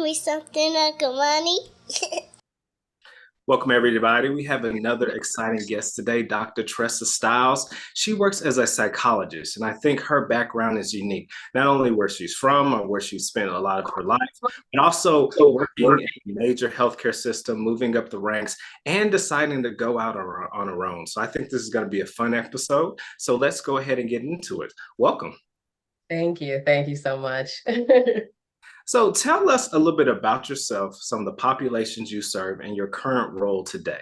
me something, Uncle Money? Welcome, everybody. We have another exciting guest today, Dr. Tressa Stiles. She works as a psychologist, and I think her background is unique, not only where she's from or where she spent a lot of her life, but also working in a major healthcare system, moving up the ranks, and deciding to go out on her own. So I think this is going to be a fun episode. So let's go ahead and get into it. Welcome. Thank you. Thank you so much. So tell us a little bit about yourself, some of the populations you serve, and your current role today.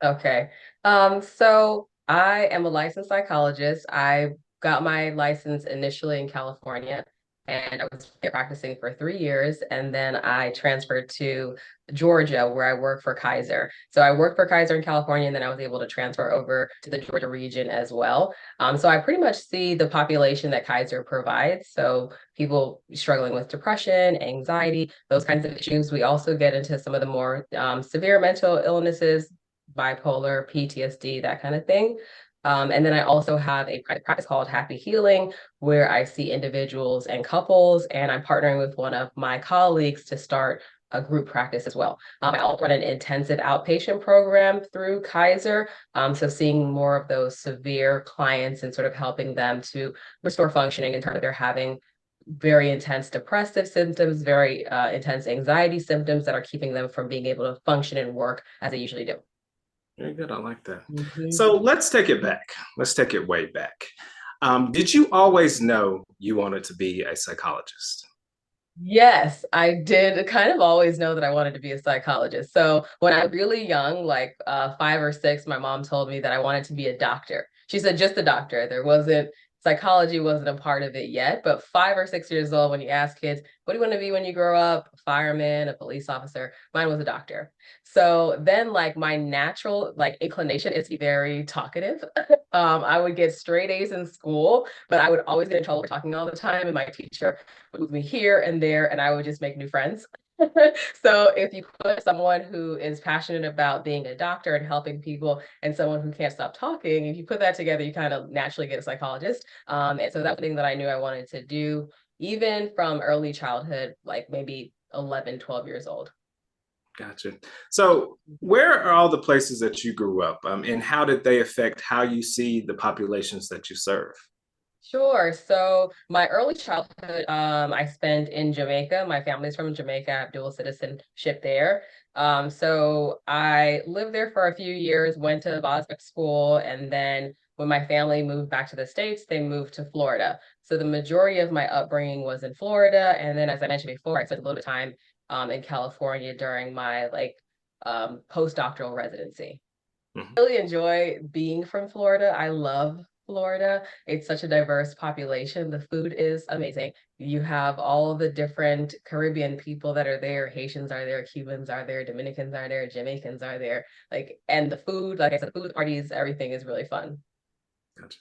Okay. So I am a licensed psychologist. I got my license initially in California, and I was practicing for 3 years, and then I transferred to Georgia, where I work for Kaiser. So I worked for Kaiser in California, and then I was able to transfer over to the Georgia region as well. So I pretty much see the population that Kaiser provides. So people struggling with depression, anxiety, those kinds of issues. We also get into some of the more severe mental illnesses, bipolar, PTSD, that kind of thing. And then I also have a private practice called Happy Healing, where I see individuals and couples, and I'm partnering with one of my colleagues to start a group practice as well. I also run an intensive outpatient program through Kaiser, so seeing more of those severe clients and sort of helping them to restore functioning in terms of they're having very intense depressive symptoms, very intense anxiety symptoms that are keeping them from being able to function and work as they usually do. Very good. I like that. Mm-hmm. So let's take it back. Let's take it way back. Did you always know you wanted to be a psychologist? Yes, I did kind of always know that I wanted to be a psychologist. So when I was really young, like 5 or 6, my mom told me that I wanted to be a doctor. She said just a doctor. There wasn't Psychology wasn't a part of it yet, but 5 or 6 years old, when you ask kids, what do you want to be when you grow up? A fireman, a police officer. Mine was a doctor. So then like my natural like inclination is to be very talkative. I would get straight A's in school, but I would always get in trouble for talking all the time. And my teacher would move me here and there, and I would just make new friends. So if you put someone who is passionate about being a doctor and helping people and someone who can't stop talking, if you put that together, you kind of naturally get a psychologist. And so that's the thing that I knew I wanted to do, even from early childhood, like maybe 11, 12 years old. Gotcha. So where are all the places that you grew up, and how did they affect how you see the populations that you serve? Sure. So my early childhood, I spent in Jamaica. My family's from Jamaica. I have dual citizenship there. So I lived there for a few years, went to Boswick school, and then when my family moved back to the States, they moved to Florida. So the majority of my upbringing was in Florida. And then, as I mentioned before, I spent a little bit of time in California during my postdoctoral residency. Mhm. Really enjoy being from Florida. I love Florida. It's such a diverse population. The food is amazing. You have all the different Caribbean people that are there. Haitians are there, Cubans are there, Dominicans are there, Jamaicans are there. And the food, like I said, food parties, everything is really fun. Gotcha.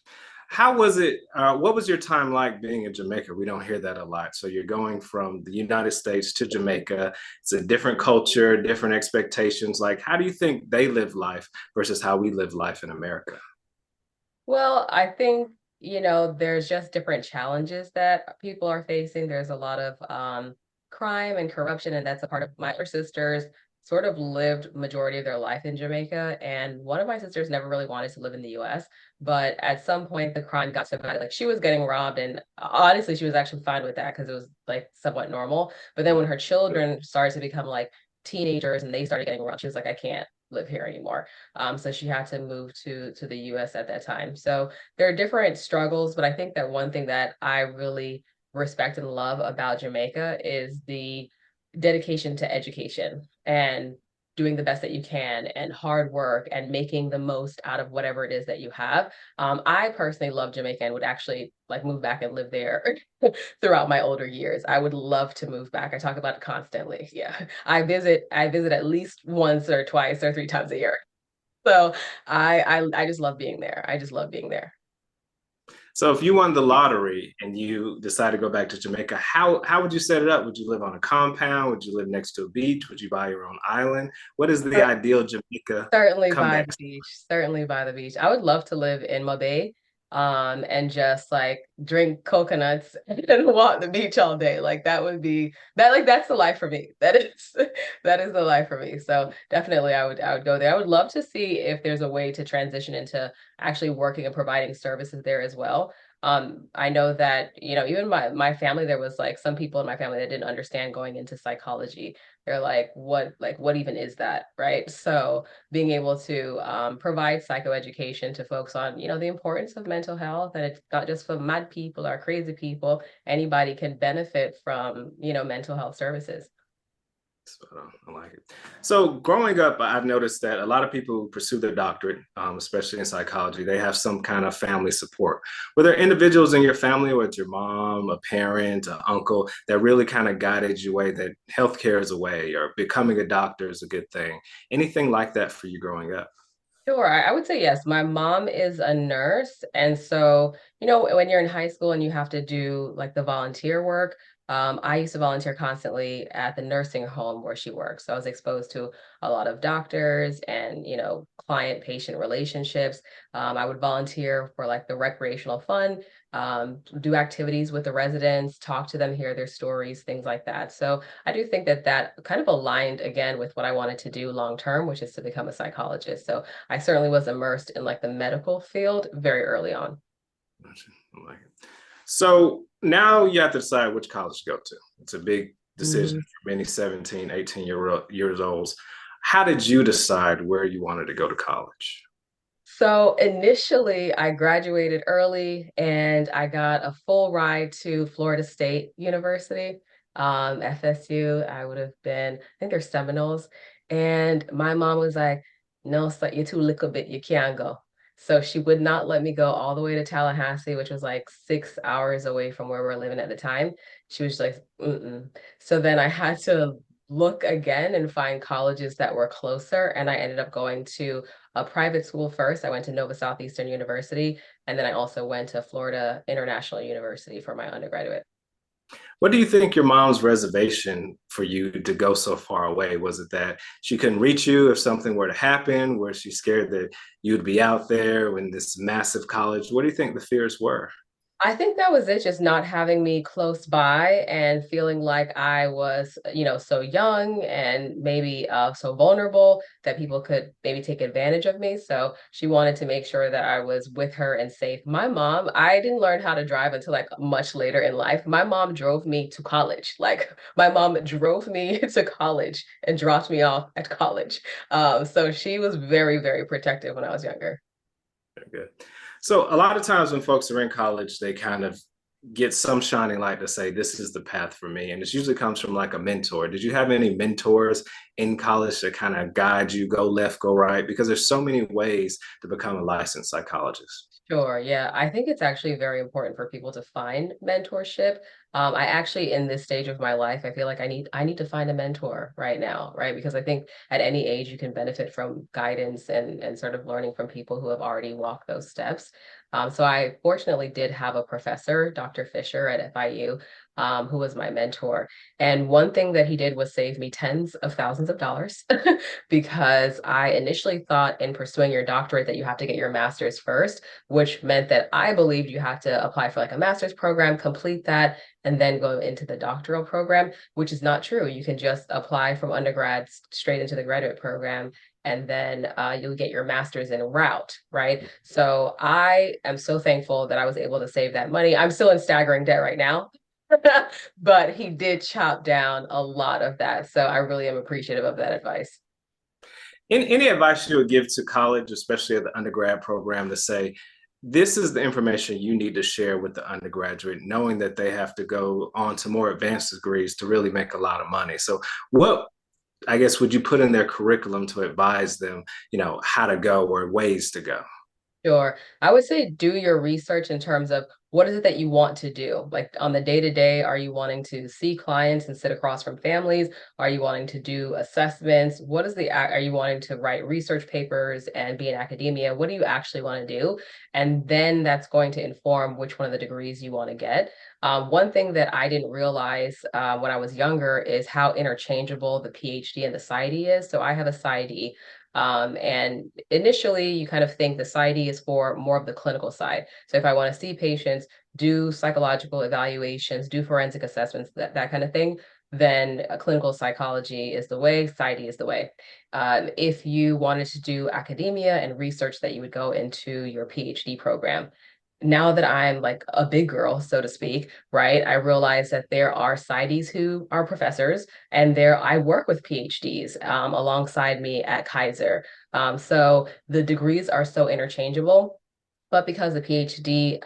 How was it? What was your time like being in Jamaica? We don't hear that a lot. So you're going from the United States to Jamaica. It's a different culture, different expectations. Like, how do you think they live life versus how we live life in America? Well, I think, there's just different challenges that people are facing. There's a lot of crime and corruption, and that's a part of my other sisters sort of lived majority of their life in Jamaica. And one of my sisters never really wanted to live in the US, but at some point the crime got so bad, like she was getting robbed, and honestly, she was actually fine with that because it was like somewhat normal. But then when her children started to become like teenagers and they started getting robbed, she was like, I can't live here anymore. So she had to move to the US at that time. So there are different struggles, but I think that one thing that I really respect and love about Jamaica is the dedication to education and doing the best that you can and hard work and making the most out of whatever it is that you have. I personally love Jamaica and would actually like move back and live there throughout my older years. I would love to move back. I talk about it constantly. Yeah. I visit at least once or twice or 3 times a year. So I just love being there. I just love being there. So if you won the lottery and you decide to go back to Jamaica, how would you set it up? Would you live on a compound? Would you live next to a beach? Would you buy your own island? What is the ideal Jamaica Certainly by comeback? the beach. Certainly by the beach. I would love to live in Mobay. and just like drink coconuts and walk the beach all day. Like that would be that like that's the life for me. That is that is the life for me. So definitely I would go there. I would love to see if there's a way to transition into actually working and providing services there as well. I know that, you know, even my family, there was like some people in my family that didn't understand going into psychology. They're like, what even is that? Right. So being able to provide psychoeducation to folks on, you know, the importance of mental health, and it's not just for mad people or crazy people. Anybody can benefit from, you know, mental health services. I like it. So growing up, I've noticed that a lot of people who pursue their doctorate, especially in psychology, they have some kind of family support. Were there individuals in your family, or it's your mom, a parent, an uncle, that really kind of guided you way that healthcare is a way, or becoming a doctor is a good thing? Anything like that for you growing up? Sure, I would say yes. My mom is a nurse. And so, you know, when you're in high school and you have to do like the volunteer work, I used to volunteer constantly at the nursing home where she works. So I was exposed to a lot of doctors and, you know, client-patient relationships. I would volunteer for like the recreational fund, do activities with the residents, talk to them, hear their stories, things like that. So I do think that that kind of aligned again with what I wanted to do long term, which is to become a psychologist. So I certainly was immersed in like the medical field very early on. Gotcha. I like it. So now you have to decide which college to go to. It's a big decision Mhm. for many 17, 18 years olds. How did you decide where you wanted to go to college? So initially, I graduated early and I got a full ride to Florida State University, FSU. I would have been, I think they're Seminoles. And my mom was like, no, so you're too little bit, you can't go. So she would not let me go all the way to Tallahassee, which was like 6 hours away from where we were living at the time. She was like, mm-mm. So then I had to look again and find colleges that were closer. And I ended up going to a private school first. I went to Nova Southeastern University, and then I also went to Florida International University for my undergraduate. What do you think your mom's reservation for you to go so far away? Was it that she couldn't reach you if something were to happen? Was she scared that you'd be out there in this massive college? What do you think the fears were? I think that was it, just not having me close by and feeling like I was, you know, so young and maybe so vulnerable that people could maybe take advantage of me. So she wanted to make sure that I was with her and safe. My mom, I didn't learn how to drive until like much later in life. My mom drove me to college. Like my mom drove me to college and dropped me off at college. So she was very, very protective when I was younger. Very good. So a lot of times when folks are in college, they kind of get some shining light to say, this is the path for me. And it usually comes from like a mentor. Did you have any mentors in college that kind of guide you, go left, go right? Because there's so many ways to become a licensed psychologist. Sure. Yeah. I think it's actually very important for people to find mentorship. I actually, in this stage of my life, I feel like I need to find a mentor right now, right? Because I think at any age you can benefit from guidance and sort of learning from people who have already walked those steps. So I fortunately did have a professor, Dr. Fisher at FIU, who was my mentor. And one thing that he did was save me tens of thousands of dollars because I initially thought in pursuing your doctorate that you have to get your master's first, which meant that I believed you had to apply for like a master's program, complete that, and then go into the doctoral program, which is not true. You can just apply from undergrad straight into the graduate program, and then you'll get your master's in route, right? So I am so thankful that I was able to save that money. I'm still in staggering debt right now. But he did chop down a lot of that. So I really am appreciative of that advice. Any advice you would give to college, especially at the undergrad program, to say, this is the information you need to share with the undergraduate, knowing that they have to go on to more advanced degrees to really make a lot of money. So what, I guess, would you put in their curriculum to advise them, how to go or ways to go? Sure. I would say do your research in terms of what is it that you want to do? Like on the day to day, are you wanting to see clients and sit across from families? Are you wanting to do assessments? Are you wanting to write research papers and be in academia? What do you actually want to do? And then that's going to inform which one of the degrees you want to get. One thing that I didn't realize when I was younger is how interchangeable the PhD and the Psy.D is. So I have a Psy.D. And initially, you kind of think the Psy.D is for more of the clinical side. So if I want to see patients, do psychological evaluations, do forensic assessments, that kind of thing, then clinical psychology is the way, Psy.D is the way. If you wanted to do academia and research, that you would go into your PhD program. Now that I'm like a big girl, so to speak, right, I realize that there are Psy.Ds who are professors, and there I work with PhDs alongside me at Kaiser. So the degrees are so interchangeable, but because the PhD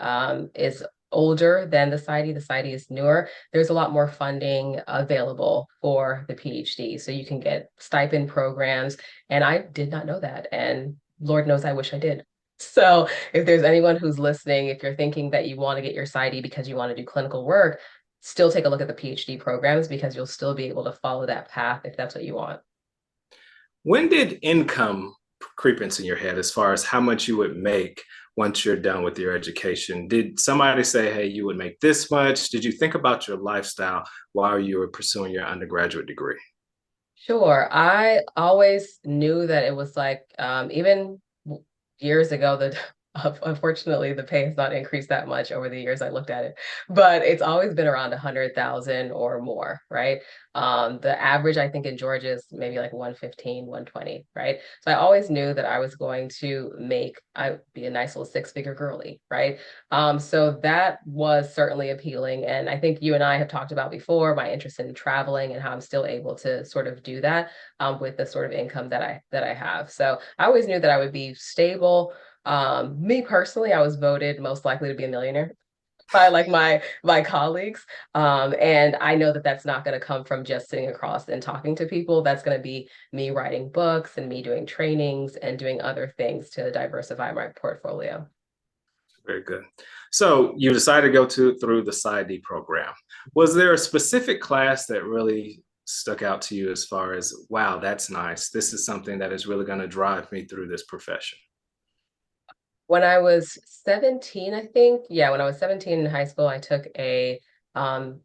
is older than the Psy.D is newer, there's a lot more funding available for the PhD. So you can get stipend programs. And I did not know that. And Lord knows I wish I did. So if there's anyone who's listening, if you're thinking that you want to get your Psy.D because you want to do clinical work, still take a look at the PhD programs, because you'll still be able to follow that path if that's what you want. When did income creep into your head as far as how much you would make once you're done with your education? Did somebody say, hey, you would make this much? Did you think about your lifestyle while you were pursuing your undergraduate degree? Sure. I always knew that it was like, even years ago, that unfortunately the pay has not increased that much over the years I looked at it, but it's always been around 100,000 or more, right? The average I think in Georgia is maybe like 115, 120, right? So I always knew that I was going to I'd be a nice little six-figure girly, right? So that was certainly appealing. And I think you and I have talked about before my interest in traveling and how I'm still able to sort of do that with the sort of income that I have. So I always knew that I would be stable. Me personally, I was voted most likely to be a millionaire by like my colleagues. And I know that that's not going to come from just sitting across and talking to people. That's going to be me writing books and me doing trainings and doing other things to diversify my portfolio. Very good. So you decided to go through the Psy.D program. Was there a specific class that really stuck out to you as far as, wow, that's nice. This is something that is really going to drive me through this profession? When I was 17, I think, yeah, when I was 17 in high school, I took a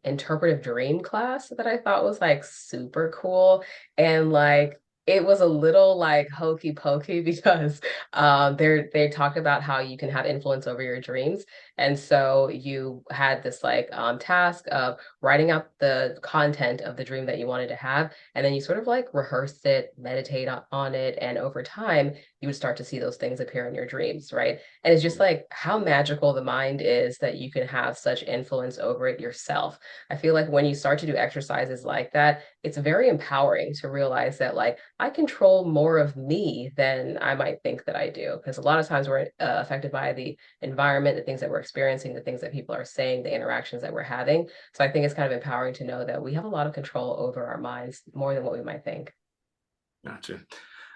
interpretive dream class that I thought was like super cool. And like it was a little like hokey pokey because they talked about how you can have influence over your dreams. And so you had this like task of writing out the content of the dream that you wanted to have, and then you sort of like rehearse it, meditate on it, and over time you would start to see those things appear in your dreams, right? And it's just like how magical the mind is that you can have such influence over it yourself. I feel like when you start to do exercises like that, it's very empowering to realize that like I control more of me than I might think that I do. Because a lot of times we're affected by the environment, the things that we're experiencing, the things that people are saying, the interactions that we're having. So I think it's kind of empowering to know that we have a lot of control over our minds, more than what we might think. Gotcha.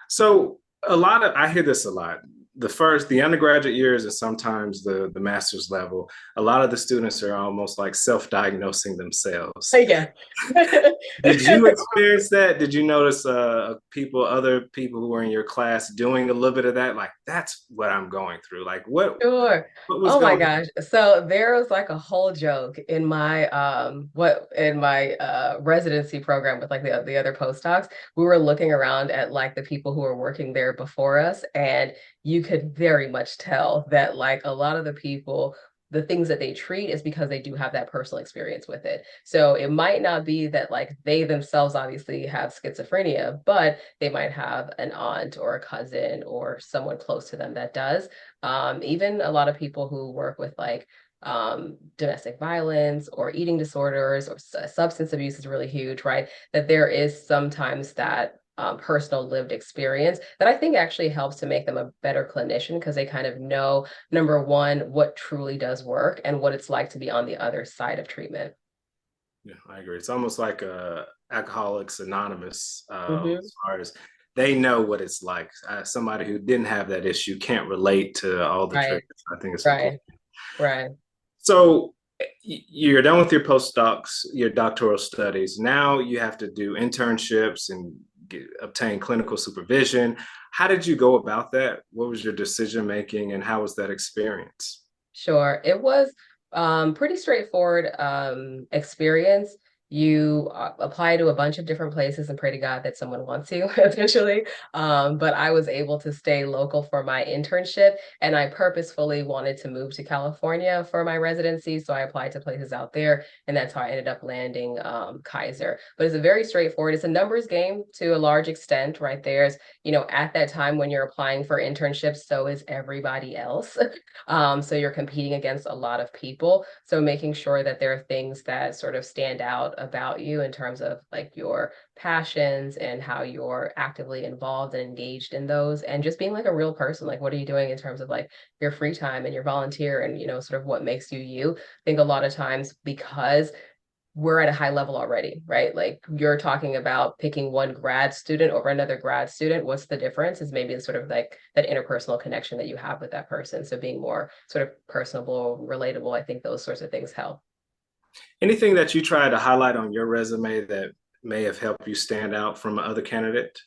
So I hear this a lot. The undergraduate years and sometimes the master's level, a lot of the students are almost like self-diagnosing themselves. Yeah. Did you experience that? Did you notice other people who were in your class doing a little bit of that? Like, that's what I'm going through. Like, Sure. what was Oh my going gosh. So there was like a whole joke in my residency program with like the other postdocs. We were looking around at like the people who were working there before us, and you could very much tell that like a lot of the people, the things that they treat is because they do have that personal experience with it. So it might not be that like they themselves obviously have schizophrenia, but they might have an aunt or a cousin or someone close to them that does. Even a lot of people who work with like domestic violence or eating disorders or substance abuse is really huge, right? That there is sometimes that personal lived experience that I think actually helps to make them a better clinician, because they kind of know, number one, what truly does work and what it's like to be on the other side of treatment. Yeah, I agree. It's almost like Alcoholics Anonymous, Mm-hmm. as far as they know what it's like. Somebody who didn't have that issue can't relate to all the Right, triggers. I think it's right, important. right. So you're done with your postdocs, your doctoral studies. Now you have to do internships and obtain clinical supervision. How did you go about that? What was your decision making, and how was that experience? Sure. It was pretty straightforward experience. you apply to a bunch of different places and pray to God that someone wants you eventually. But I was able to stay local for my internship, and I purposefully wanted to move to California for my residency. So I applied to places out there, and that's how I ended up landing Kaiser. But it's a very straightforward, it's a numbers game to a large extent, right? There's, at that time when you're applying for internships, so is everybody else. So you're competing against a lot of people. So making sure that there are things that sort of stand out about you in terms of like your passions and how you're actively involved and engaged in those, and just being like a real person. Like, what are you doing in terms of like your free time and your volunteer and, sort of what makes you you? I think a lot of times, because we're at a high level already, right? Like you're talking about picking one grad student over another grad student. What's the difference? Is maybe sort of like that interpersonal connection that you have with that person. So being more sort of personable, relatable, I think those sorts of things help. Anything that you try to highlight on your resume that may have helped you stand out from other candidate?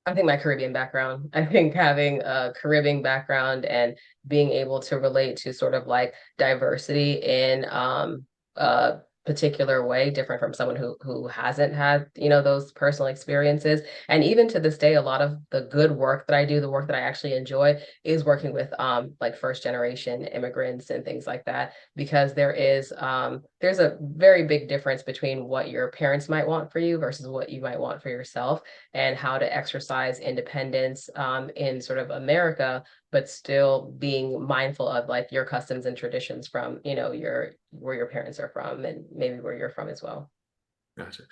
I think my Caribbean background. I think having a Caribbean background and being able to relate to sort of like diversity in a particular way, different from someone who hasn't had, those personal experiences. And even to this day, a lot of the good work that I do, the work that I actually enjoy, is working with like first generation immigrants and things like that, because there's a very big difference between what your parents might want for you versus what you might want for yourself, and how to exercise independence in sort of America, but still being mindful of like your customs and traditions from, your where your parents are from and maybe where you're from as well. Gotcha.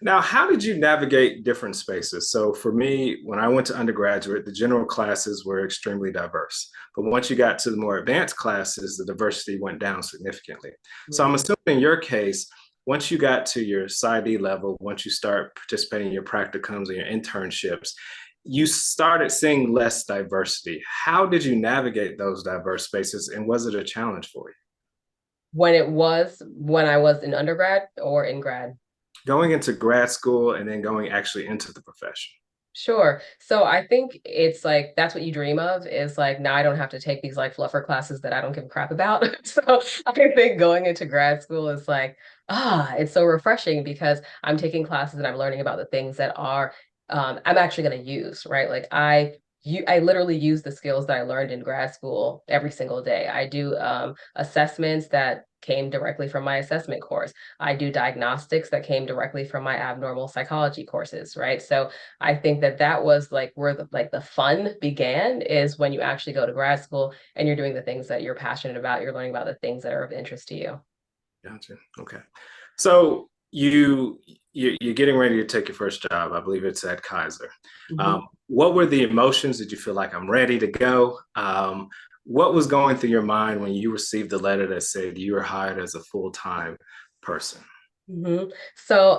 Now, how did you navigate different spaces? So for me, when I went to undergraduate, the general classes were extremely diverse. But once you got to the more advanced classes, the diversity went down significantly. So I'm assuming in your case, once you got to your Psy.D level, once you start participating in your practicums and your internships, you started seeing less diversity. How did you navigate those diverse spaces, and was it a challenge for you? When I was in undergrad or in grad? Going into grad school and then going actually into the profession. Sure. So I think it's like that's what you dream of, is like, now I don't have to take these like fluffer classes that I don't give a crap about. So I think going into grad school is like, it's so refreshing because I'm taking classes and I'm learning about the things that are I'm actually going to use, right? Like I literally use the skills that I learned in grad school every single day. I do assessments that came directly from my assessment course. I do diagnostics that came directly from my abnormal psychology courses, right? So I think that that was like where the fun began, is when you actually go to grad school and you're doing the things that you're passionate about. You're learning about the things that are of interest to you. Gotcha. Okay. So you're getting ready to take your first job. I believe it's at Kaiser. What were the emotions? Did you feel like I'm ready to go? What was going through your mind when you received the letter that said you were hired as a full-time person? So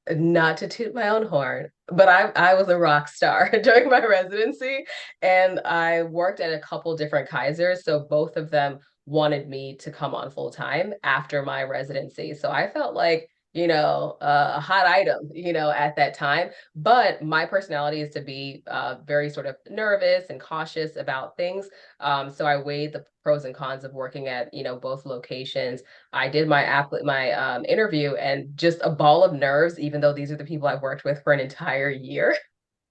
not to toot my own horn, but I was a rock star during my residency, and I worked at a couple different Kaisers. So both of them wanted me to come on full time after my residency. So I felt like, a hot item, at that time. But my personality is to be very sort of nervous and cautious about things. So I weighed the pros and cons of working at, both locations. I did my interview, and just a ball of nerves, even though these are the people I've worked with for an entire year.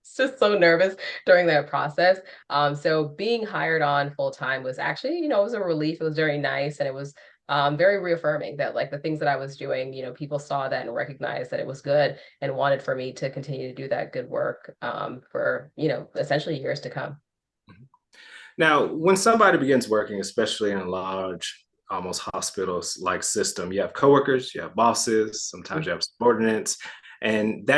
It's just so nervous during that process. So being hired on full time was actually, it was a relief. It was very nice, and it was very reaffirming that like the things that I was doing, people saw that and recognized that it was good and wanted for me to continue to do that good work for, essentially years to come. Now, when somebody begins working, especially in a large, almost hospitals like system, you have coworkers, you have bosses, sometimes you have subordinates, and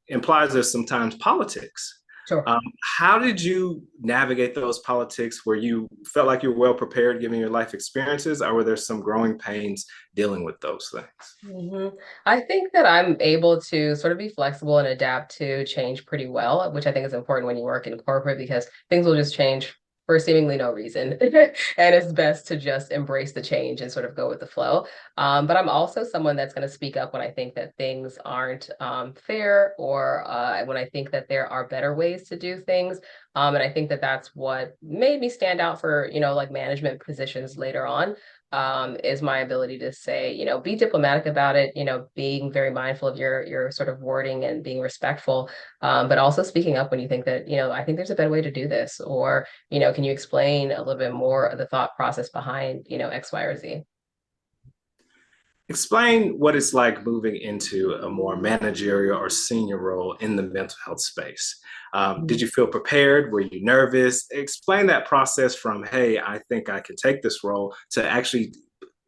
implies there's sometimes politics. Sure. How did you navigate those politics? Where you felt like you were well prepared given your life experiences, or were there some growing pains dealing with those things? I think that I'm able to sort of be flexible and adapt to change pretty well, which I think is important when you work in corporate, because things will just change for seemingly no reason. And it's best to just embrace the change and sort of go with the flow. But I'm also someone that's going to speak up when I think that things aren't fair, or when I think that there are better ways to do things. And I think that that's what made me stand out for, like management positions later on. is my ability to say, be diplomatic about it, being very mindful of your sort of wording and being respectful, but also speaking up when you think that, I think there's a better way to do this, or, can you explain a little bit more of the thought process behind, X, Y, or Z? Explain what it's like moving into a more managerial or senior role in the mental health space. Did you feel prepared? Were you nervous? Explain that process from, hey, I think I can take this role, to actually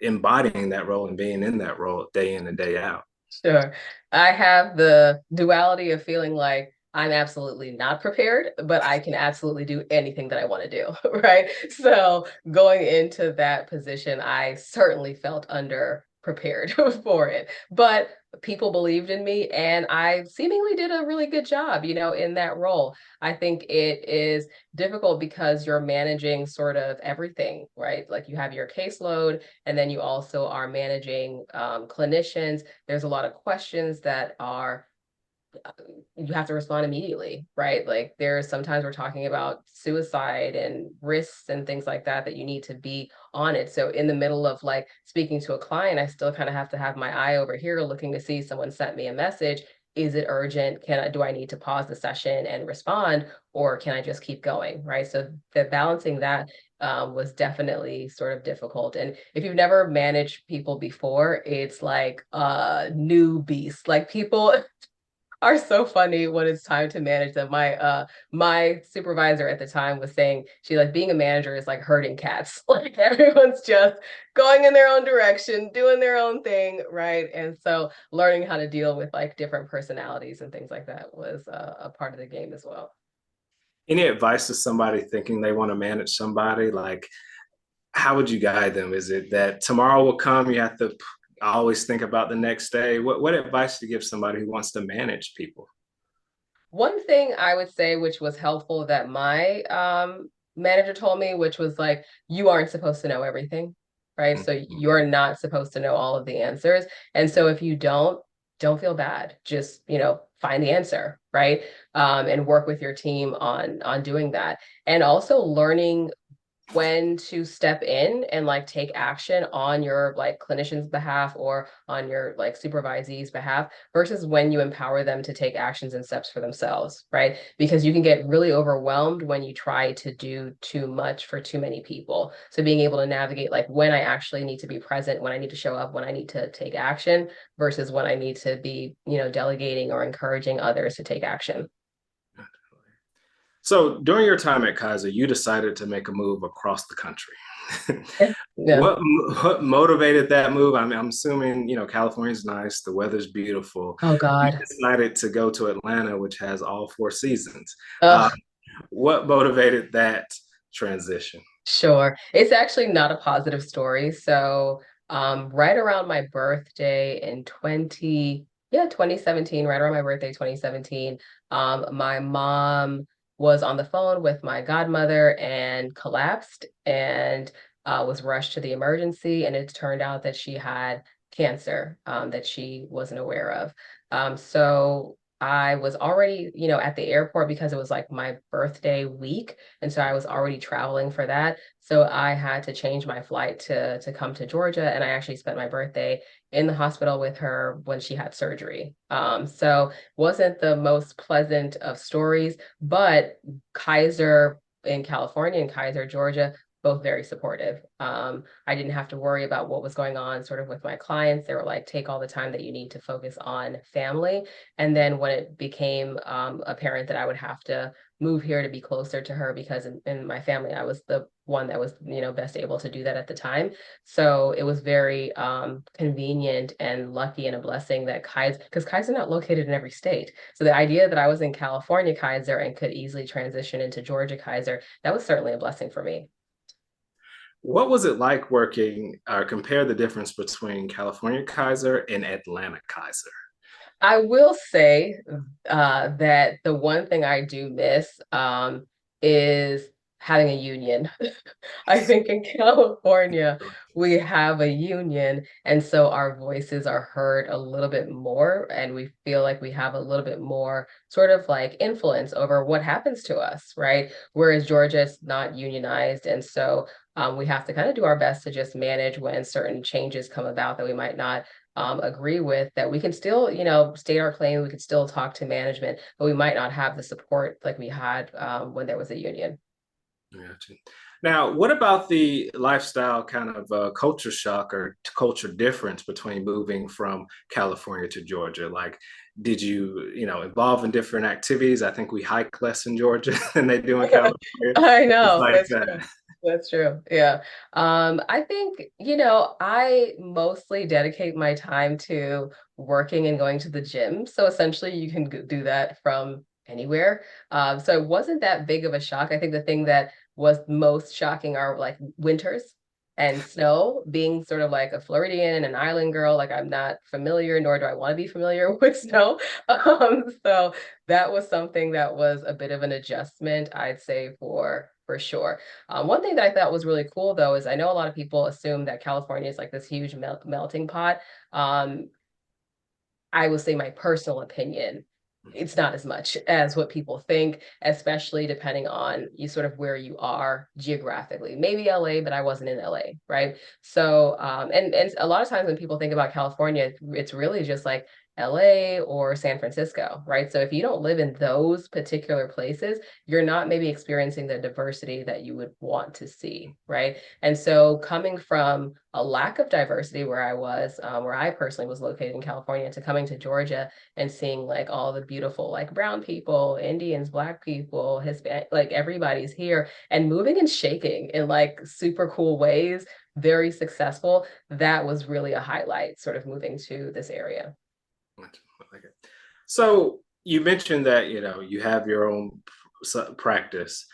embodying that role and being in that role day in and day out. Sure. I have the duality of feeling like I'm absolutely not prepared, but I can absolutely do anything that I want to do, right? So going into that position, I certainly felt under prepared for it, but people believed in me and I seemingly did a really good job, in that role. I think it is difficult because you're managing sort of everything, right? Like you have your caseload, and then you also are managing clinicians. There's a lot of questions that are you have to respond immediately, right? Like there's sometimes we're talking about suicide and risks and things like that that you need to be on it. So in the middle of like speaking to a client, I still kind of have to have my eye over here looking to see someone sent me a message. Is it urgent? Do I need to pause the session and respond, or can I just keep going? Right. So the balancing that was definitely sort of difficult. And if you've never managed people before, it's like a new beast. Like people are so funny when it's time to manage them. My supervisor at the time was saying, she like, being a manager is like herding cats. Like everyone's just going in their own direction, doing their own thing, right? And so learning how to deal with like different personalities and things like that was a part of the game as well. Any advice to somebody thinking they want to manage somebody? Like, how would you guide them? Is it that tomorrow will come, you have to always think about the next day? What advice to give somebody who wants to manage people? One thing I would say, which was helpful, that my manager told me, which was like, you aren't supposed to know everything, right? So Mm-hmm. you're not supposed to know all of the answers. And so if you don't feel bad. Just, find the answer, right? And work with your team on doing that. And also learning when to step in and like take action on your like clinician's behalf or on your like supervisee's behalf versus when you empower them to take actions and steps for themselves, right? Because you can get really overwhelmed when you try to do too much for too many people. So being able to navigate like when I actually need to be present, when I need to show up, when I need to take action versus when I need to be, delegating or encouraging others to take action. So during your time at Kaiser, you decided to make a move across the country. Yeah. what motivated that move? I'm assuming, California's nice, the weather's beautiful. Oh You God. decided to go to Atlanta, which has all four seasons. Uh, Ugh. what motivated that transition? Sure. It's actually not a positive story. So, right around my birthday in 2017, right around my birthday, 2017, my mom was on the phone with my godmother and collapsed and was rushed to the emergency. And it turned out that she had cancer that she wasn't aware of. So I was already, at the airport because it was like my birthday week. And so I was already traveling for that. So I had to change my flight to come to Georgia. And I actually spent my birthday in the hospital with her when she had surgery. So wasn't the most pleasant of stories, but Kaiser in California and Kaiser, Georgia, both very supportive. I didn't have to worry about what was going on sort of with my clients. They were like, take all the time that you need to focus on family. And then when it became apparent that I would have to move here to be closer to her because in my family, I was the one that was, best able to do that at the time. So it was very convenient and lucky and a blessing that Kaiser, because Kaiser not located in every state. So the idea that I was in California Kaiser and could easily transition into Georgia Kaiser, that was certainly a blessing for me. What was it like working, or compare the difference between California Kaiser and Atlanta Kaiser? I will say that the one thing I do miss is having a union. I think in California, we have a union, and so our voices are heard a little bit more, and we feel like we have a little bit more sort of like influence over what happens to us, right? Whereas Georgia is not unionized, and so We have to kind of do our best to just manage when certain changes come about that we might not agree with, that we can still, state our claim, we could still talk to management, but we might not have the support like we had when there was a union. Gotcha. Now, what about the lifestyle kind of culture shock or culture difference between moving from California to Georgia? Like, did you, involve in different activities? I think we hike less in Georgia than they do in California. I It's know, like that's that. true. That's true. Yeah. I think, I mostly dedicate my time to working and going to the gym. So essentially you can do that from anywhere. So it wasn't that big of a shock. I think the thing that was most shocking are like winters and snow. Being sort of like a Floridian, an island girl, like I'm not familiar, nor do I want to be familiar with snow. So that was something that was a bit of an adjustment, I'd say, for sure. One thing that I thought was really cool, though, is I know a lot of people assume that California is like this huge melting pot. Um, I will say my personal opinion, it's not as much as what people think, especially depending on you sort of where you are geographically. Maybe LA, but I wasn't in LA, right? So, and a lot of times when people think about California, it's really just like LA or San Francisco, right? So if you don't live in those particular places, you're not maybe experiencing the diversity that you would want to see, right? And so coming from a lack of diversity where I was, where I personally was located in California, to coming to Georgia and seeing like all the beautiful like brown people, Indians, Black people, Hispanic, like everybody's here and moving and shaking in like super cool ways, very successful. That was really a highlight, sort of moving to this area. So you mentioned that, you have your own practice.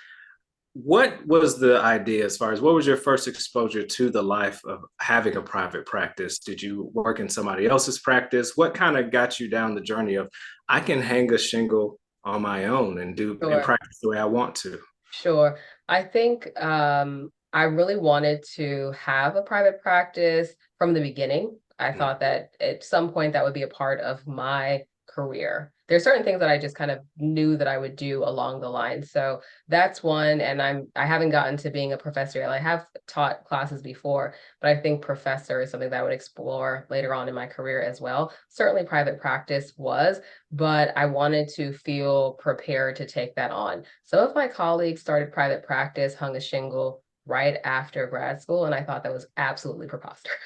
What was the idea as far as what was your first exposure to the life of having a private practice? Did you work in somebody else's practice? What kind of got you down the journey of I can hang a shingle on my own and do and Sure. practice the way I want to? Sure. I think I really wanted to have a private practice from the beginning. I Mm. thought that at some point that would be a part of my career. There's certain things that I just kind of knew that I would do along the line. So that's one. And I haven't gotten to being a professor yet. I have taught classes before, but I think professor is something that I would explore later on in my career as well. Certainly private practice was, but I wanted to feel prepared to take that on. Some of my colleagues started private practice, hung a shingle right after grad school, and I thought that was absolutely preposterous.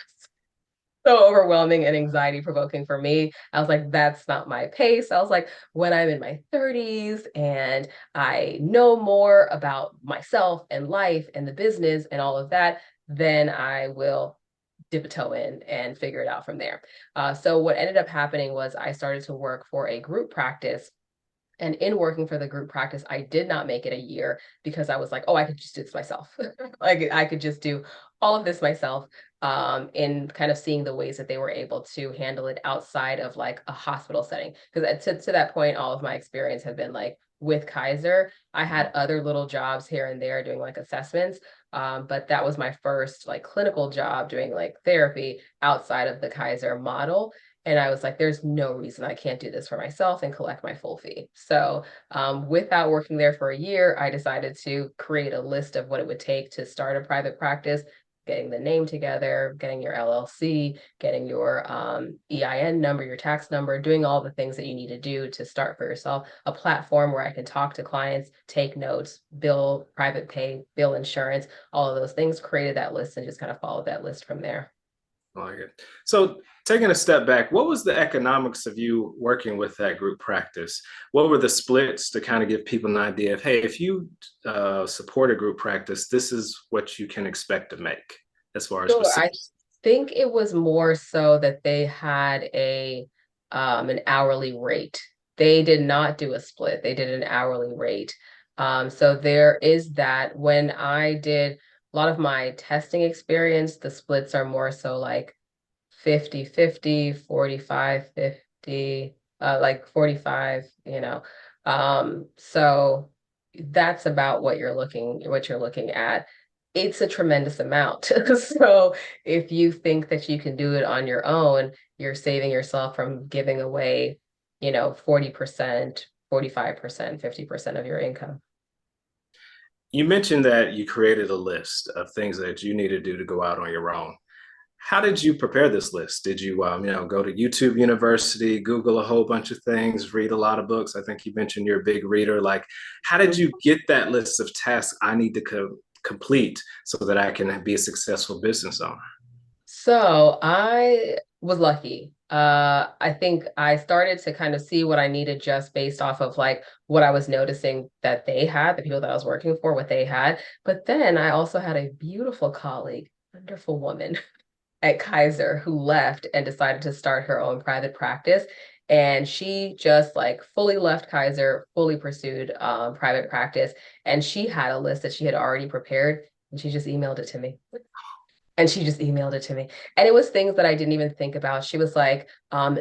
So overwhelming and anxiety provoking for me. I was like, that's not my pace. I was like, when I'm in my 30s and I know more about myself and life and the business and all of that, then I will dip a toe in and figure it out from there. So what ended up happening was I started to work for a group practice. And in working for the group practice, I did not make it a year because I was like, oh, I could just do this myself. Like I could just do all of this myself, in kind of seeing the ways that they were able to handle it outside of like a hospital setting. Because to that point, all of my experience had been like with Kaiser. I had other little jobs here and there doing like assessments. But that was my first like clinical job doing like therapy outside of the Kaiser model. And I was like, there's no reason I can't do this for myself and collect my full fee. So without working there for a year, I decided to create a list of what it would take to start a private practice, getting the name together, getting your LLC, getting your EIN number, your tax number, doing all the things that you need to do to start for yourself, a platform where I can talk to clients, take notes, bill private pay, bill insurance, all of those things, created that list and just kind of followed that list from there. I like it. So taking a step back, what was the economics of you working with that group practice? What were the splits to kind of give people an idea of, hey, if you support a group practice, this is what you can expect to make as far as Sure. I specifics? think it was more so that they had a an hourly rate. They did not do a split. They did an hourly rate. So there is that. When I did a lot of my testing experience, the splits are more so like 50-50, 45-50, like 45, so that's about what you're looking at. It's a tremendous amount. So if you think that you can do it on your own, you're saving yourself from giving away, 40%, 45%, 50% of your income. You mentioned that you created a list of things that you need to do to go out on your own. How did you prepare this list? Did you, go to YouTube University, Google a whole bunch of things, read a lot of books? I think you mentioned you're a big reader. Like, how did you get that list of tasks I need to complete so that I can be a successful business owner? So I was lucky. I think I started to kind of see what I needed just based off of like what I was noticing that they had, the people that I was working for, what they had. But then I also had a beautiful colleague, wonderful woman at Kaiser who left and decided to start her own private practice. And she just like fully left Kaiser, fully pursued private practice. And she had a list that she had already prepared and she just emailed it to me. And she just emailed it to me. And it was things that I didn't even think about. She was like,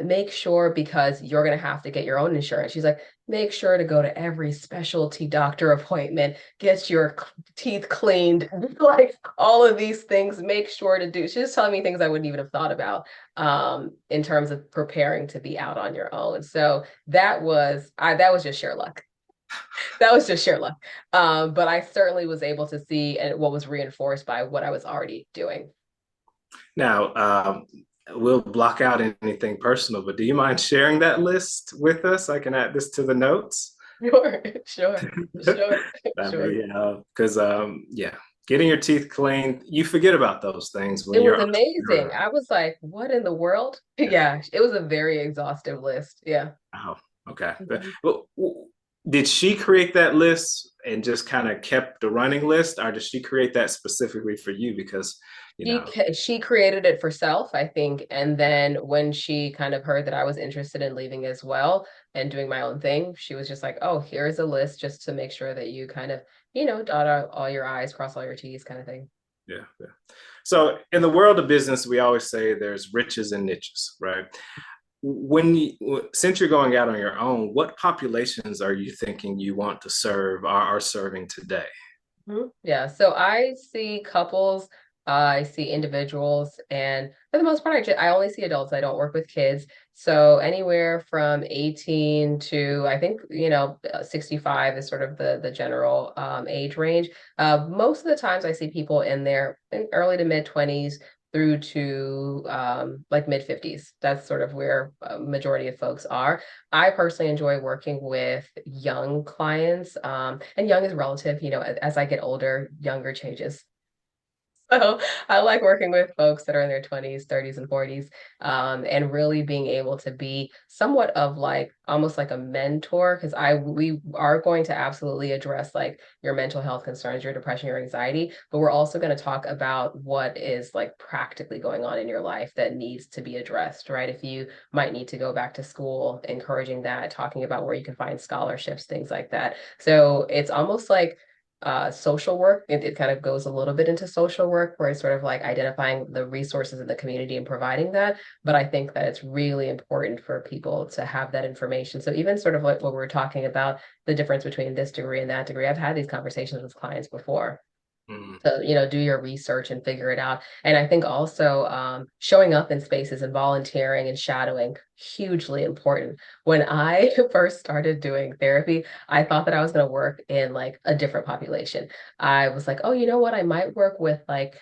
make sure because you're going to have to get your own insurance. She's like, make sure to go to every specialty doctor appointment, get your teeth cleaned, like all of these things, make sure to do. She's telling me things I wouldn't even have thought about in terms of preparing to be out on your own. So that was just sheer luck. That was just sheer luck. But I certainly was able to see and what was reinforced by what I was already doing. Now, we'll block out anything personal, but do you mind sharing that list with us? I can add this to the notes. Sure, sure, sure, sure. Because yeah, getting your teeth cleaned, you forget about those things It when was you're amazing. entrepreneur. I was like, what in the world? Yeah, it was a very exhaustive list. Yeah. Oh, okay. Mhm. Well, did she create that list and just kind of kept the running list, or did she create that specifically for you? Because, you know, She created it for self, I think, and then when she kind of heard that I was interested in leaving as well and doing my own thing, she was just like, "Oh, here's a list just to make sure that you kind of, dot out all your I's, cross all your T's, kind of thing." yeah, yeah. So in the world of business, we always say there's riches and niches, right? Since you're going out on your own, what populations are you thinking you want to serve or are serving today? Yeah, so I see couples, I see individuals, and for the most part, I only see adults. I don't work with kids. So anywhere from 18 to I think, 65 is sort of the general age range. Most of the times I see people in their early to mid 20s through to like mid 50s. That's sort of where majority of folks are. I personally enjoy working with young clients, and young is relative. As I get older, younger changes. So I like working with folks that are in their 20s, 30s, and 40s, and really being able to be somewhat of like almost like a mentor because we are going to absolutely address like your mental health concerns, your depression, your anxiety, but we're also going to talk about what is like practically going on in your life that needs to be addressed, right? If you might need to go back to school, encouraging that, talking about where you can find scholarships, things like that. So it's almost like social work. It kind of goes a little bit into social work where it's sort of like identifying the resources in the community and providing that. But I think that it's really important for people to have that information. So even sort of like what we're talking about, the difference between this degree and that degree, I've had these conversations with clients before. Mm. So, do your research and figure it out. And I think also showing up in spaces and volunteering and shadowing, hugely important. When I first started doing therapy, I thought that I was going to work in like a different population. I was like, oh, you know what? I might work with like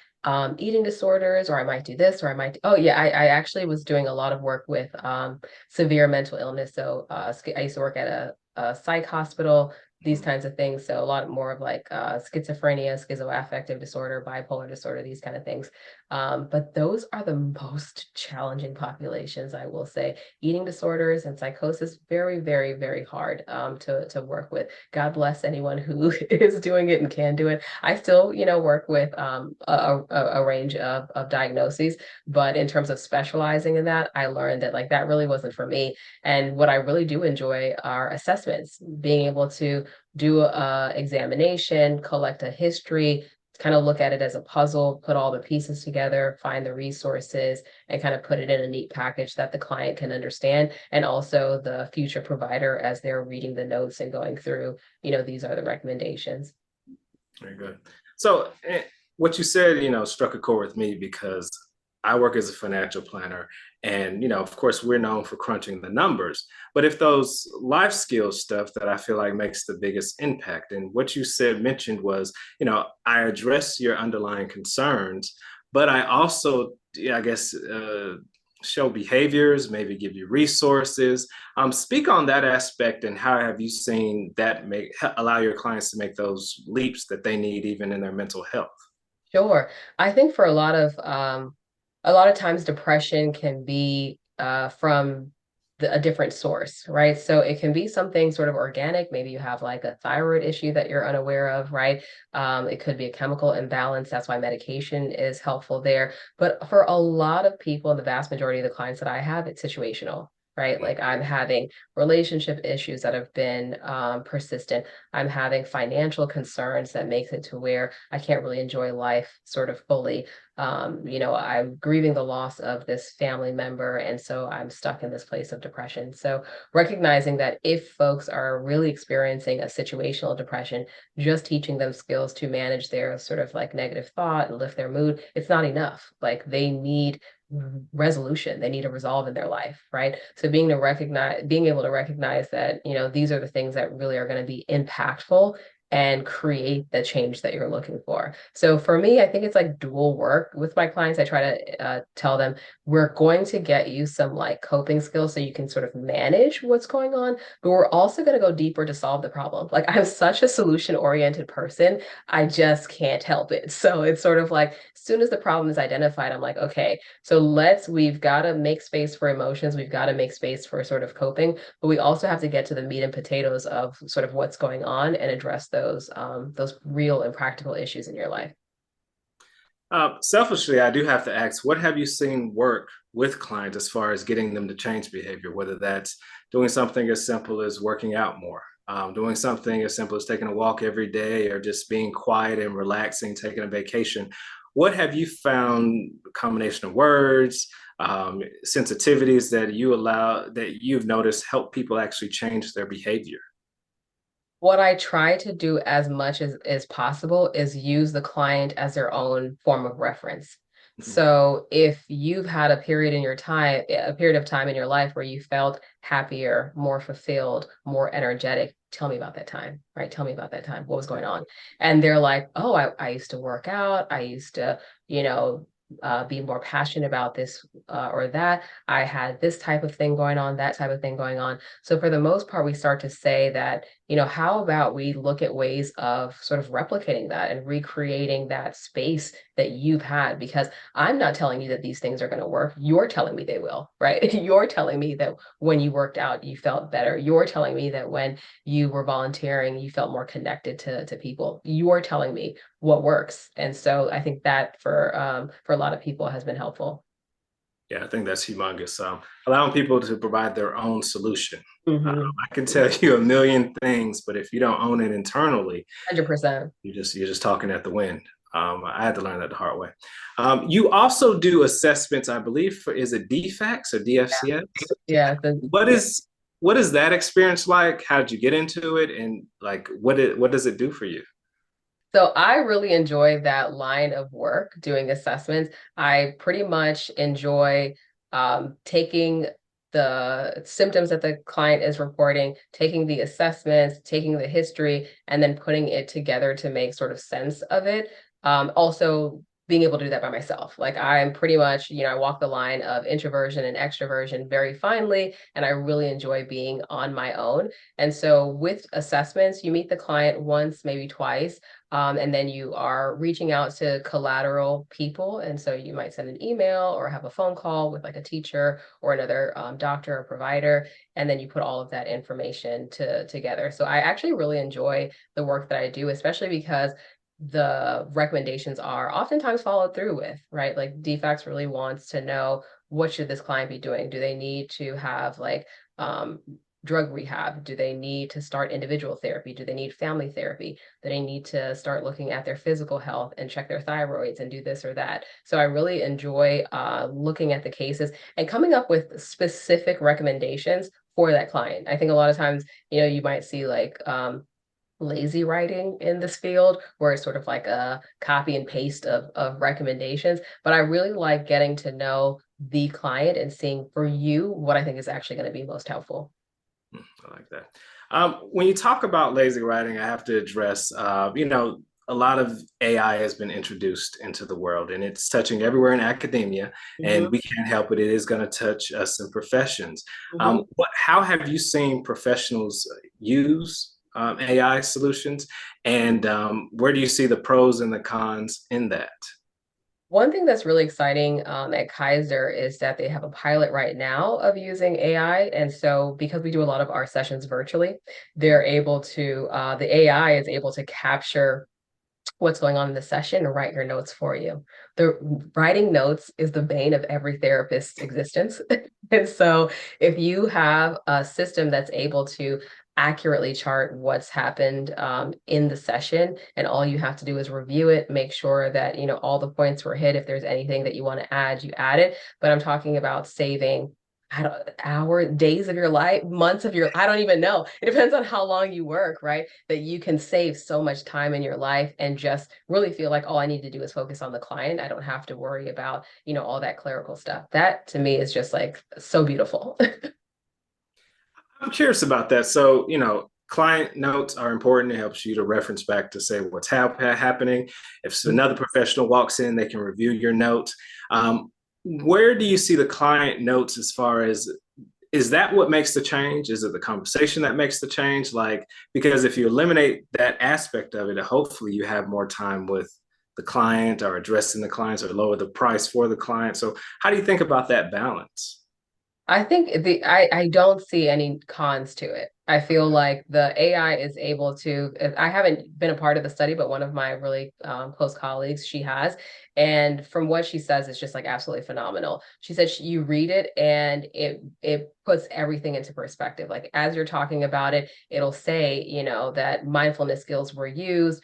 eating disorders, or I might do this, or I might, oh yeah, I actually was doing a lot of work with severe mental illness. So I used to work at a psych hospital, these kinds of things. So a lot more of like schizophrenia, schizoaffective disorder, bipolar disorder, these kind of things. But those are the most challenging populations, I will say. Eating disorders and psychosis, very, very, very hard to work with. God bless anyone who is doing it and can do it. I still, work with a range of diagnoses, but in terms of specializing in that, I learned that like that really wasn't for me. And what I really do enjoy are assessments, being able to do a examination, collect a history, kind of look at it as a puzzle, put all the pieces together, find the resources, and kind of put it in a neat package that the client can understand. And also the future provider as they're reading the notes and going through, these are the recommendations. Very good. So what you said, struck a chord with me because I work as a financial planner, and of course, we're known for crunching the numbers. But if those life skills stuff that I feel like makes the biggest impact, and what you said mentioned was, I address your underlying concerns, but I also, I guess, show behaviors, maybe give you resources. Speak on that aspect, and how have you seen that allow your clients to make those leaps that they need, even in their mental health? Sure. I think for a lot of times depression can be from a different source, right? So it can be something sort of organic. Maybe you have like a thyroid issue that you're unaware of, right? It could be a chemical imbalance. That's why medication is helpful there. But for a lot of people, the vast majority of the clients that I have, it's situational. Right. Like I'm having relationship issues that have been persistent. I'm having financial concerns that makes it to where I can't really enjoy life sort of fully. I'm grieving the loss of this family member, and so I'm stuck in this place of depression. So recognizing that if folks are really experiencing a situational depression, just teaching them skills to manage their sort of like negative thought and lift their mood, it's not enough. Like they need resolution, they need a resolve in their life, right? So being able to recognize that these are the things that really are going to be impactful and create the change that you're looking for. So for me, I think it's like dual work with my clients. I try to tell them we're going to get you some like coping skills so you can sort of manage what's going on, but we're also going to go deeper to solve the problem. Like I'm such a solution oriented person, I just can't help it. So it's sort of like as soon as the problem is identified, I'm like, okay, so we've got to make space for emotions. We've got to make space for sort of coping, but we also have to get to the meat and potatoes of sort of what's going on and address those real and practical issues in your life. Selfishly, I do have to ask, what have you seen work with clients as far as getting them to change behavior, whether that's doing something as simple as working out more, doing something as simple as taking a walk every day, or just being quiet and relaxing, taking a vacation? What have you found, a combination of words, sensitivities that you've noticed help people actually change their behavior? What I try to do as much as possible is use the client as their own form of reference. Mhm. So if you've had a period of time in your life where you felt happier, more fulfilled, more energetic, tell me about that time, right? Tell me about that time. What was going on? And they're like, oh, I used to work out. I used to, be more passionate about this or that. I had this type of thing going on, that type of thing going on. So for the most part, we start to say that how about we look at ways of sort of replicating that and recreating that space that you've had? Because I'm not telling you that these things are going to work. You're telling me they will, right? You're telling me that when you worked out, you felt better. You're telling me that when you were volunteering, you felt more connected to people. You're telling me what works. And so I think that for a lot of people has been helpful. Yeah, I think that's humongous. Allowing people to provide their own solution. Hmm. I can tell you a million things, but if you don't own it internally, 100%. you're just talking at the wind. I had to learn that the hard way. You also do assessments, I believe, for, is it DFACS or DFCS? Yeah. What is what is that experience like? How did you get into it, and like what does it do for you? So I really enjoy that line of work, doing assessments. I pretty much enjoy taking the symptoms that the client is reporting, taking the assessments, taking the history, and then putting it together to make sort of sense of it. Also being able to do that by myself. Like I'm pretty much, I walk the line of introversion and extroversion very finely, and I really enjoy being on my own. And so with assessments, you meet the client once, maybe twice, and then you are reaching out to collateral people. And so you might send an email or have a phone call with like a teacher or another doctor or provider. And then you put all of that information together. So I actually really enjoy the work that I do, especially because the recommendations are oftentimes followed through with, right? Like DFACS really wants to know what should this client be doing? Do they need to have like um, drug rehab? Do they need to start individual therapy? Do they need family therapy? Do they need to start looking at their physical health and check their thyroids and do this or that? So I really enjoy looking at the cases and coming up with specific recommendations for that client. I think a lot of times, you might see like lazy writing in this field, where it's sort of like a copy and paste of recommendations. But I really like getting to know the client and seeing for you what I think is actually going to be most helpful. I like that. When you talk about lazy writing, I have to address, a lot of AI has been introduced into the world and it's touching everywhere in academia, and we can't help it. It is going to touch us in professions. How have you seen professionals use AI solutions, and where do you see the pros and the cons in that? One thing that's really exciting at Kaiser is that they have a pilot right now of using AI. And so because we do a lot of our sessions virtually, they're able to, the AI is able to capture what's going on in the session and write your notes for you. The writing notes is the bane of every therapist's existence. And so if you have a system that's able to accurately chart what's happened in the session, and all you have to do is review it, make sure that, all the points were hit. If there's anything that you want to add, you add it. But I'm talking about saving, I don't, days of your life, months of your, I don't even know. It depends on how long you work, right? That you can save so much time in your life and just really feel like all I need to do is focus on the client. I don't have to worry about, all that clerical stuff. That to me is just like so beautiful. I'm curious about that. So, client notes are important. It helps you to reference back to say what's happening. If another professional walks in, they can review your notes. Where do you see the client notes as far as, is that what makes the change? Is it the conversation that makes the change? Like, because if you eliminate that aspect of it, hopefully you have more time with the client or addressing the clients or lower the price for the client. So how do you think about that balance? I think I don't see any cons to it. I feel like the AI is able to, I haven't been a part of the study, but one of my really close colleagues, she has. And from what she says, it's just like absolutely phenomenal. She said you read it and it puts everything into perspective. Like as you're talking about it, it'll say, that mindfulness skills were used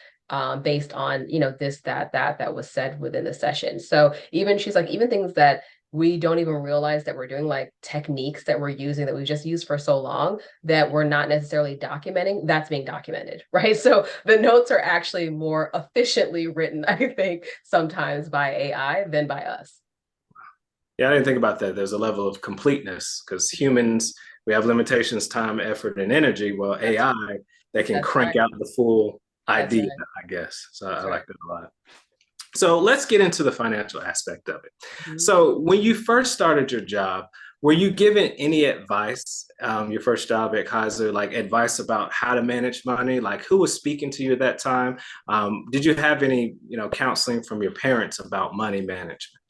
based on, this, that was said within the session. So even she's like, even things that we don't even realize that we're doing, like techniques that we're using that we've just used for so long that we're not necessarily documenting, that's being documented, right? So the notes are actually more efficiently written, I think, sometimes by AI than by us. Yeah, I didn't think about that. There's a level of completeness because humans, we have limitations, time, effort, and energy. Well, AI, they can crank out the full idea, I guess. So I like that a lot. So let's get into the financial aspect of it. So when you first started your job, were you given any advice, your first job at Kaiser, like advice about how to manage money? Like who was speaking to you at that time? Did you have any, counseling from your parents about money management?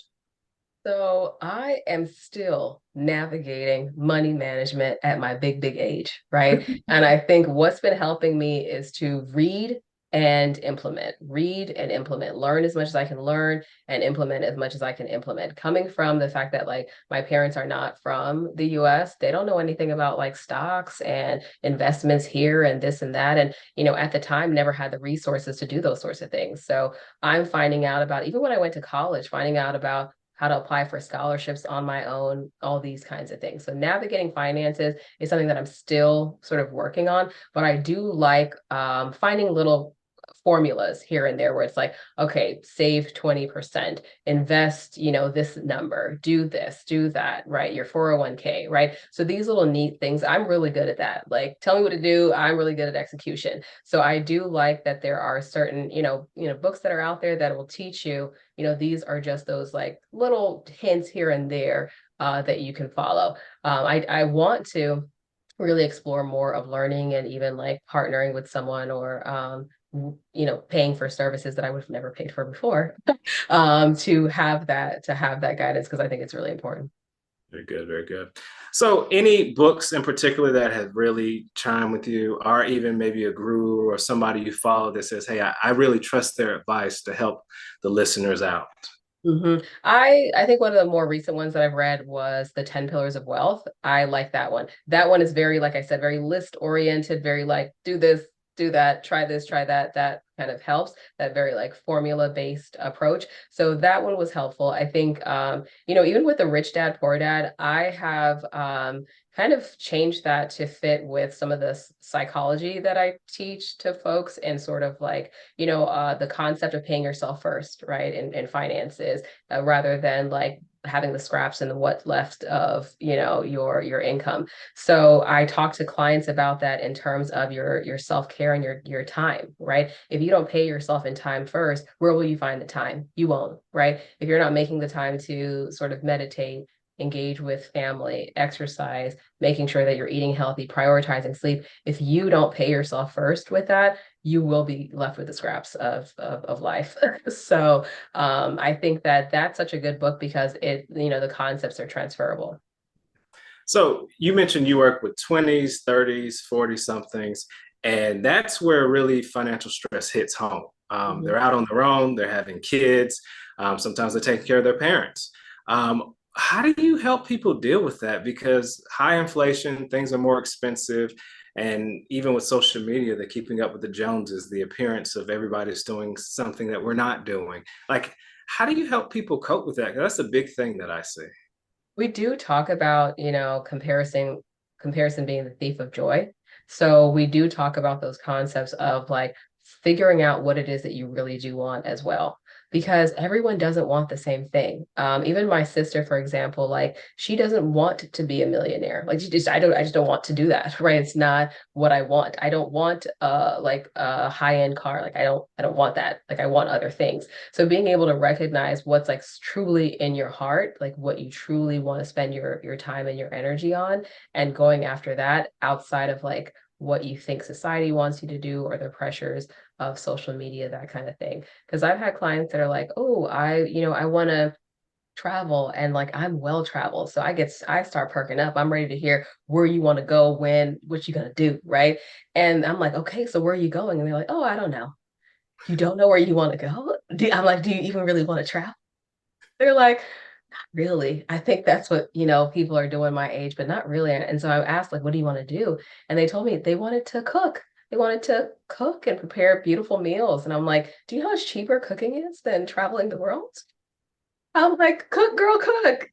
So I am still navigating money management at my big age, right? And I think what's been helping me is to read and implement, learn as much as I can learn and implement as much as I can implement. Coming from the fact that like my parents are not from the US, they don't know anything about like stocks and investments here and this and that. And, at the time, never had the resources to do those sorts of things. So I'm finding out about, even when I went to college, finding out about how to apply for scholarships on my own, all these kinds of things. So navigating finances is something that I'm still sort of working on, but I do like finding little formulas here and there where it's like, okay, save 20%, invest, this number, do this, do that, right? Your 401k, right? So these little neat things, I'm really good at that. Like, tell me what to do. I'm really good at execution. So I do like that there are certain, books that are out there that will teach you, these are just those like little hints here and there that you can follow. I want to really explore more of learning and even like partnering with someone or paying for services that I would have never paid for before to have that guidance, because I think it's really important. Very good, very good. So any books in particular that have really chimed with you, or even maybe a guru or somebody you follow that says, hey, I really trust their advice to help the listeners out? I think one of the more recent ones that I've read was The 10 Pillars of Wealth. I like that one. That one is very, like I said, very list oriented, very like, do this, do that, try this, try that. That kind of helps, that very like formula-based approach. So that one was helpful. I think, even with the Rich Dad, Poor Dad, I have kind of changed that to fit with some of the psychology that I teach to folks, and sort of like, the concept of paying yourself first, right? In finances, rather than like having the scraps and what's left of, your income. So I talk to clients about that in terms of your self-care and your time, right? If you don't pay yourself in time first, where will you find the time? You won't, right? If you're not making the time to sort of meditate, engage with family, exercise, making sure that you're eating healthy, prioritizing sleep, if you don't pay yourself first with that, you will be left with the scraps of life. So I think that that's such a good book because the concepts are transferable. So you mentioned you work with 20s, 30s, 40 somethings, and that's where really financial stress hits home. They're out on their own, they're having kids, sometimes they're taking care of their parents. How do you help people deal with that? Because high inflation, things are more expensive. And even with social media, they're keeping up with the Joneses, the appearance of everybody's doing something that we're not doing. Like, how do you help people cope with that? 'Cause that's a big thing that I see. We do talk about, comparison being the thief of joy. So we do talk about those concepts of like figuring out what it is that you really do want as well. Because everyone doesn't want the same thing. Even my sister, for example, like she doesn't want to be a millionaire. Like I just don't want to do that, right? It's not what I want. I don't want like a high-end car. Like I don't want that. Like I want other things. So being able to recognize what's like truly in your heart, like what you truly want to spend your time and your energy on, and going after that outside of like what you think society wants you to do, or the pressures of social media, that kind of thing. Because I've had clients that are like, oh, I want to travel, and like I'm well traveled. So I start perking up. I'm ready to hear where you want to go, when, what you gonna do, right? And I'm like, okay, so where are you going? And they're like, oh, I don't know. You don't know where you want to go? I'm like, do you even really want to travel? They're like, really. I think that's what, people are doing my age, but not really. And so I asked, like, what do you want to do? And they told me they wanted to cook. They wanted to cook and prepare beautiful meals. And I'm like, do you know how much cheaper cooking is than traveling the world? I'm like, cook, girl, cook.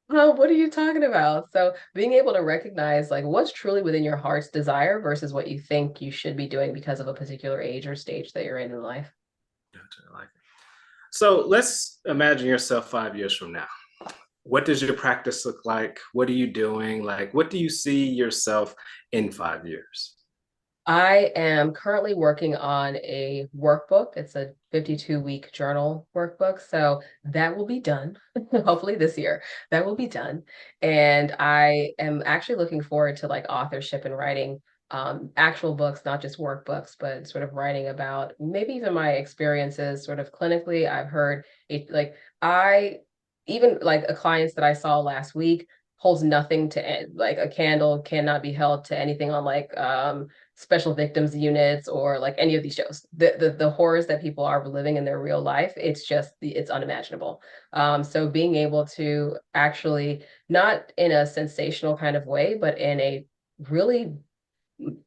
Oh, what are you talking about? So being able to recognize like what's truly within your heart's desire versus what you think you should be doing because of a particular age or stage that you're in life. Gotcha, I like it. So let's imagine yourself 5 years from now. What does your practice look like? What are you doing? Like, what do you see yourself in 5 years? I am currently working on a workbook. It's a 52-week journal workbook. So that will be done, hopefully this year. That will be done. And I am actually looking forward to like authorship and writing actual books, not just workbooks, but sort of writing about maybe even my experiences sort of clinically. I've heard it like I even like a clients that I saw last week holds nothing to like a candle cannot be held to anything on like special victims units or like any of these shows. The horrors that people are living in their real life, it's unimaginable. So being able to actually, not in a sensational kind of way, but in a really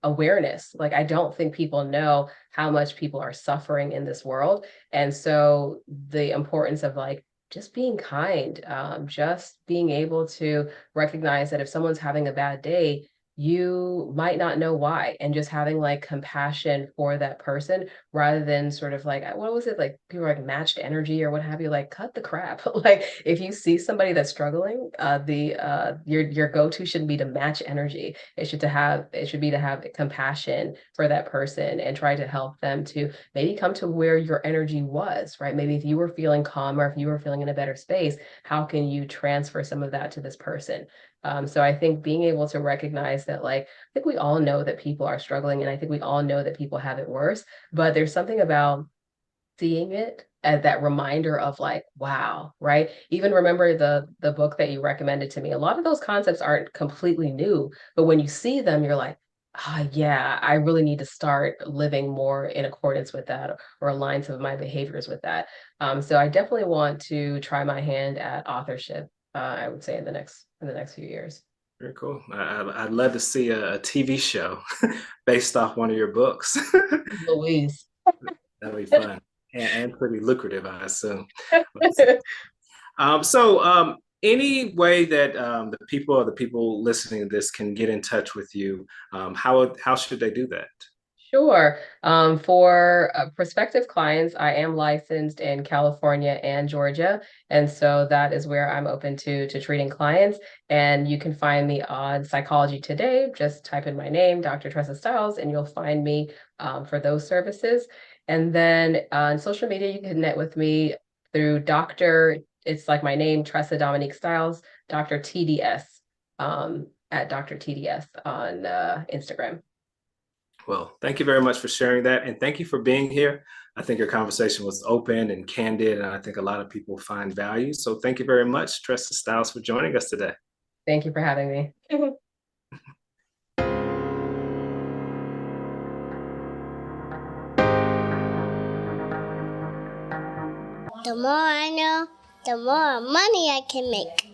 awareness. Like I don't think people know how much people are suffering in this world. And so the importance of like just being kind, just being able to recognize that if someone's having a bad day, you might not know why, and just having like compassion for that person rather than sort of like what was it, like people are like matched energy or what have you, like cut the crap. Like if you see somebody that's struggling, the your go-to shouldn't be to match energy. It should be to have compassion for that person and try to help them to maybe come to where your energy was, right? Maybe if you were feeling calmer, if you were feeling in a better space, how can you transfer some of that to this person? So I think being able to recognize that, like, I think we all know that people are struggling, and I think we all know that people have it worse, but there's something about seeing it as that reminder of like, wow, right? Even remember the book that you recommended to me. A lot of those concepts aren't completely new, but when you see them, you're like, ah, yeah, I really need to start living more in accordance with that, or align some of my behaviors with that. So I definitely want to try my hand at authorship. I would say in the next few years. Very cool. I'd love to see a TV show based off one of your books. Louise. That'd be fun and pretty lucrative, I assume. Any way that the people listening to this can get in touch with you, how should they do that? Sure. For prospective clients, I am licensed in California and Georgia, and so that is where I'm open to treating clients. And you can find me on Psychology Today. Just type in my name, Dr. Tressa Stiles, and you'll find me for those services. And then on social media, you can connect with me through Dr. It's like my name, Tressa Dominique Stiles, Dr. TDS, at Dr. TDS on Instagram. Well, thank you very much for sharing that. And thank you for being here. I think your conversation was open and candid, and I think a lot of people find value. So thank you very much, Tressa Stiles, for joining us today. Thank you for having me. The more I know, the more money I can make.